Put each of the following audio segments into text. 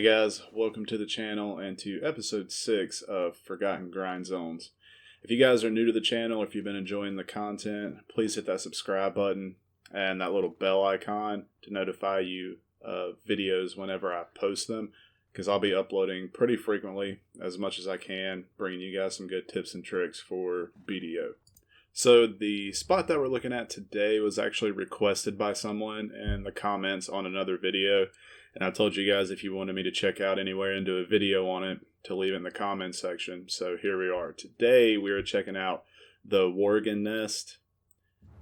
Hey guys, welcome to the channel and to episode 6 of Forgotten Grind Zones. If you guys are new to the channel, if you've been enjoying the content, please hit that subscribe button and that little bell icon to notify you of videos whenever I post them, because I'll be uploading pretty frequently, as much as I can, bringing you guys some good tips and tricks for BDO. So the spot that we're looking at today was actually requested by someone in the comments on another video. And I told you guys if you wanted me to check out anywhere and do a video on it, to leave it in the comments section. So here we are. Today we are checking out the Worgen Nest,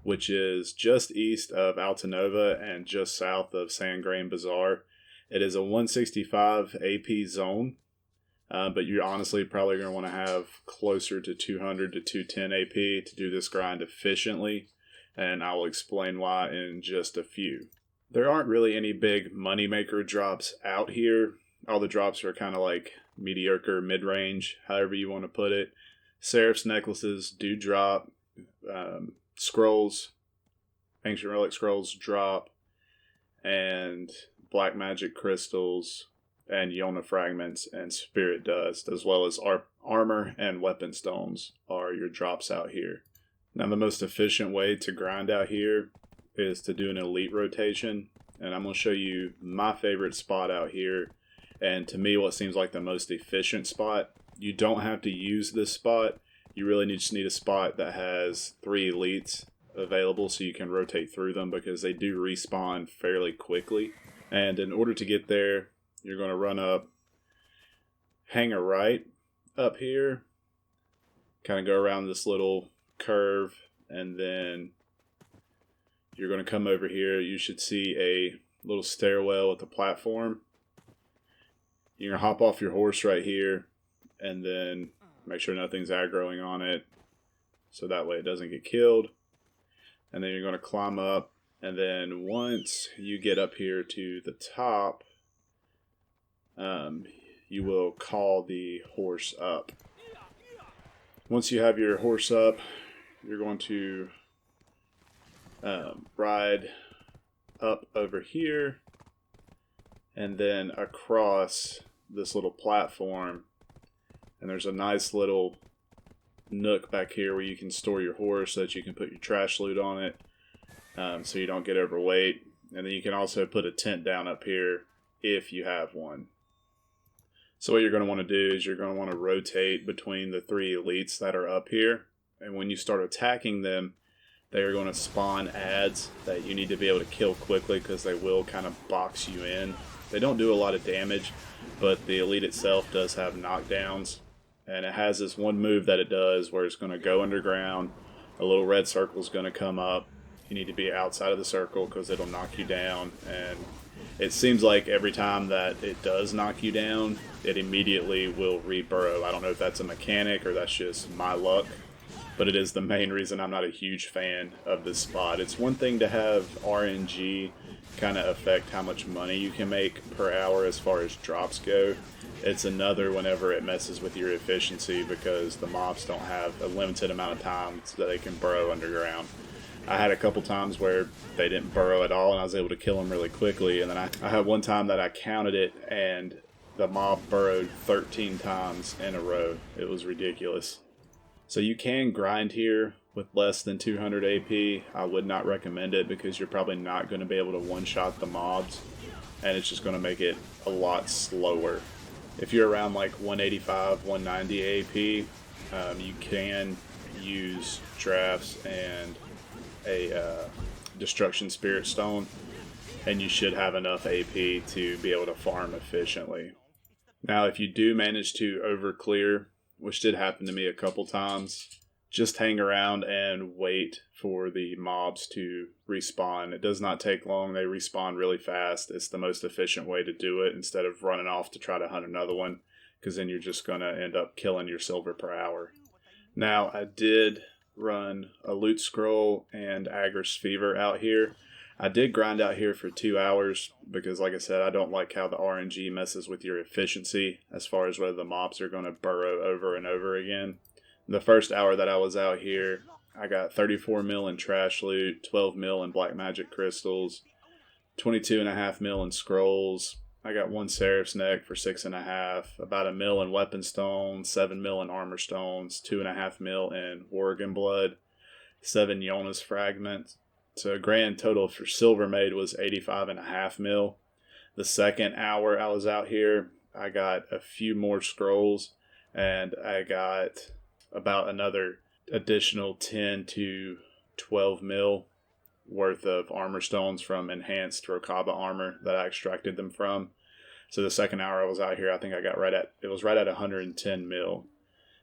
which is just east of Altanova and just south of Sand Grain Bazaar. It is a 165 AP zone, but you're honestly probably going to want to have closer to 200 to 210 AP to do this grind efficiently. And I will explain why in just a few. There aren't really any big moneymaker drops out here. All the drops are kind of like mediocre, mid-range, however you want to put it. Seraph's necklaces do drop. Scrolls, ancient relic scrolls drop. And black magic crystals and Yona fragments and spirit dust, as well as armor and weapon stones, are your drops out here. Now, the most efficient way to grind out here is to do an elite rotation, and I'm going to show you my favorite spot out here, and to me what seems like the most efficient spot. You don't have to use this spot. You really just need a spot that has 3 elites available so you can rotate through them, because they do respawn fairly quickly. And in order to get there, you're going to run up, hang a right up here, kind of go around this little curve, and then you're going to come over here. You should see a little stairwell with a platform. You're going to hop off your horse right here and then make sure nothing's aggroing on it, so that way it doesn't get killed. And then you're going to climb up, and then once you get up here to the top, you will call the horse up. Once you have your horse up, you're going to ride up over here and then across this little platform, and there's a nice little nook back here where you can store your horse so that you can put your trash loot on it, so you don't get overweight. And then you can also put a tent down up here if you have one. So what you're going to want to do is you're going to want to rotate between the 3 elites that are up here, and when you start attacking them, they are going to spawn adds that you need to be able to kill quickly, because they will kind of box you in. They don't do a lot of damage, but the elite itself does have knockdowns. And it has this one move that it does where it's going to go underground. A little red circle is going to come up. You need to be outside of the circle because it'll knock you down. And it seems like every time that it does knock you down, it immediately will reburrow. I don't know if that's a mechanic or that's just my luck, but it is the main reason I'm not a huge fan of this spot. It's one thing to have RNG kind of affect how much money you can make per hour as far as drops go. It's another whenever it messes with your efficiency, because the mobs don't have a limited amount of time that they can burrow underground. I had a couple times where they didn't burrow at all and I was able to kill them really quickly, and then I had one time that I counted it and the mob burrowed 13 times in a row. It was ridiculous. So you can grind here with less than 200 AP. I would not recommend it, because you're probably not going to be able to one-shot the mobs, and it's just going to make it a lot slower. If you're around like 185, 190 AP, you can use drafts and a destruction spirit stone, and you should have enough AP to be able to farm efficiently. Now, if you do manage to overclear, which did happen to me a couple times, just hang around and wait for the mobs to respawn. It does not take long. They respawn really fast. It's the most efficient way to do it, instead of running off to try to hunt another one, because then you're just going to end up killing your silver per hour. Now, I did run a loot scroll and Agris Fever out here. I did grind out here for 2 hours because, like I said, I don't like how the RNG messes with your efficiency as far as whether the mobs are going to burrow over and over again. The first hour that I was out here, I got 34 mil in trash loot, 12 mil in black magic crystals, 22.5 mil in scrolls, I got 1 Seraph's Neck for 6.5, about 1 mil in Weapon Stones, 7 mil in Armor Stones, 2.5 mil in Worgen Blood, 7 Jonas Fragments. So a grand total for silver made was 85.5 mil. The second hour I was out here, I got a few more scrolls, and I got about another additional 10 to 12 mil worth of armor stones from enhanced Rokaba armor that I extracted them from. So the second hour I was out here, I think I got right at 110 mil.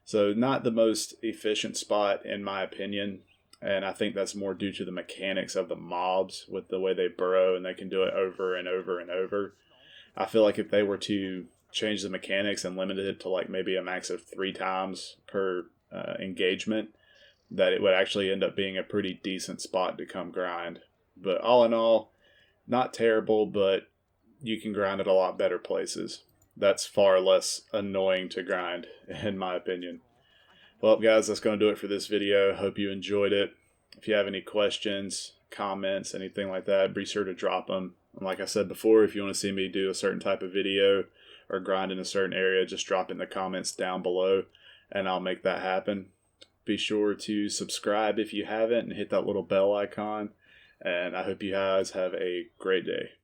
So not the most efficient spot in my opinion, and I think that's more due to the mechanics of the mobs with the way they burrow and they can do it over and over and over. I feel like if they were to change the mechanics and limit it to like maybe a max of 3 times per engagement, that it would actually end up being a pretty decent spot to come grind. But all in all, not terrible, but you can grind at a lot better places. That's far less annoying to grind, in my opinion. Well, guys, that's going to do it for this video. Hope you enjoyed it. If you have any questions, comments, anything like that, be sure to drop them. And like I said before, if you want to see me do a certain type of video or grind in a certain area, just drop in the comments down below, and I'll make that happen. Be sure to subscribe if you haven't and hit that little bell icon. And I hope you guys have a great day.